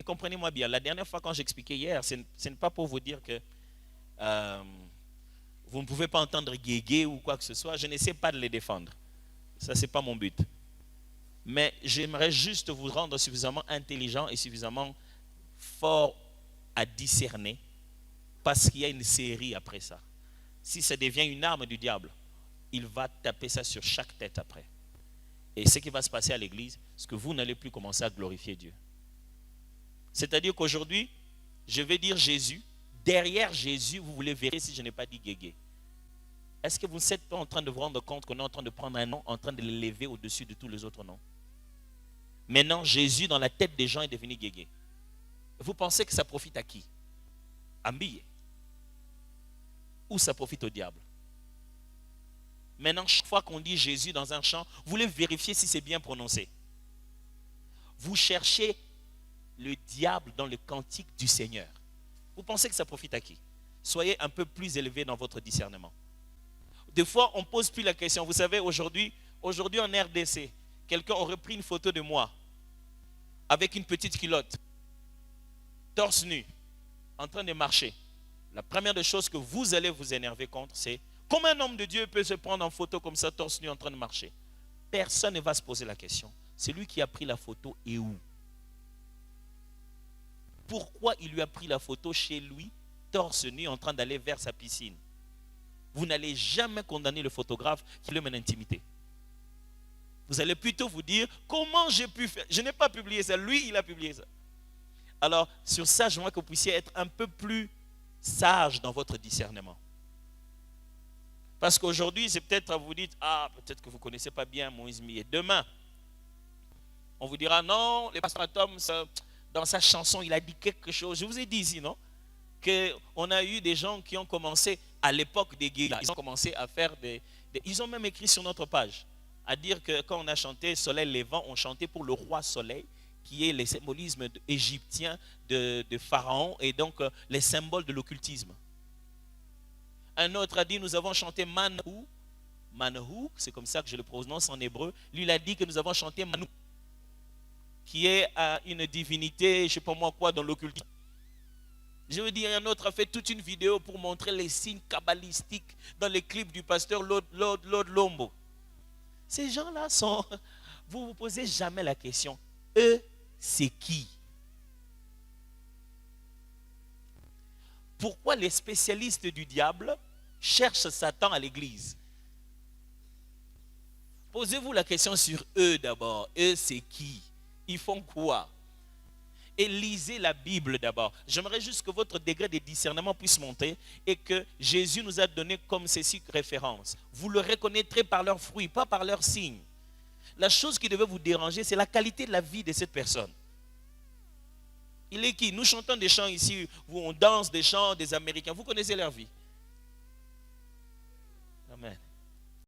comprenez-moi bien, la dernière fois quand j'expliquais hier, ce n'est pas pour vous dire que vous ne pouvez pas entendre guéguer ou quoi que ce soit. Je n'essaie pas de les défendre. Ça, ce n'est pas mon but. Mais j'aimerais juste vous rendre suffisamment intelligent et suffisamment fort à discerner, parce qu'il y a une série après ça. Si ça devient une arme du diable, il va taper ça sur chaque tête après. Et ce qui va se passer à l'église, c'est que vous n'allez plus commencer à glorifier Dieu. C'est-à-dire qu'aujourd'hui, je vais dire Jésus. Derrière Jésus, vous voulez vérifier si je n'ai pas dit guégué. Est-ce que vous n'êtes pas en train de vous rendre compte qu'on est en train de prendre un nom, en train de l'élever au-dessus de tous les autres noms? Maintenant, Jésus, dans la tête des gens, est devenu guégué. Vous pensez que ça profite à qui? Ambillé. Ou ça profite au diable? Maintenant, chaque fois qu'on dit Jésus dans un chant, vous voulez vérifier si c'est bien prononcé. Vous cherchez le diable dans le cantique du Seigneur. Vous pensez que ça profite à qui? Soyez un peu plus élevé dans votre discernement. Des fois, on ne pose plus la question. Vous savez, aujourd'hui en RDC, quelqu'un aurait pris une photo de moi avec une petite culotte, torse nu, en train de marcher. La première des choses que vous allez vous énerver contre, c'est comment un homme de Dieu peut se prendre en photo comme ça, torse nu, en train de marcher? Personne ne va se poser la question. C'est lui qui a pris la photo et où? Pourquoi il lui a pris la photo chez lui, torse nu, en train d'aller vers sa piscine? Vous n'allez jamais condamner le photographe qui le met en intimité. Vous allez plutôt vous dire, comment j'ai pu faire? Je n'ai pas publié ça, lui il a publié ça. Alors sur ça, j'aimerais que vous puissiez être un peu plus sage dans votre discernement. Parce qu'aujourd'hui, c'est peut-être, vous dites, peut-être que vous ne connaissez pas bien Moïse Millet. Demain, on vous dira, non, le pasteur Tom, dans sa chanson, il a dit quelque chose. Je vous ai dit ici, non? Qu'on a eu des gens qui ont commencé, à l'époque des guérillas, ils ont commencé à faire ils ont même écrit sur notre page, à dire que quand on a chanté Soleil Levant, on chantait pour le roi Soleil, qui est le symbolisme égyptien de Pharaon, et donc les symboles de l'occultisme. Un autre a dit, nous avons chanté Manhou. Manhou, c'est comme ça que je le prononce en hébreu. Lui, il a dit que nous avons chanté Manou, qui est une divinité, je ne sais pas moi quoi, dans l'occultisme. Je veux dire, un autre a fait toute une vidéo pour montrer les signes kabbalistiques dans les clips du pasteur Lord Lombo. Ces gens-là sont... Vous ne vous posez jamais la question, eux, c'est qui? Pourquoi les spécialistes du diable cherchent Satan à l'église? Posez-vous la question sur eux d'abord. Eux, c'est qui? Ils font quoi? Et lisez la Bible d'abord. J'aimerais juste que votre degré de discernement puisse monter et que Jésus nous a donné comme ceci référence. Vous le reconnaîtrez par leurs fruits, pas par leurs signes. La chose qui devait vous déranger, c'est la qualité de la vie de cette personne. Il est qui? Nous chantons des chants ici où on danse des chants des Américains. Vous connaissez leur vie.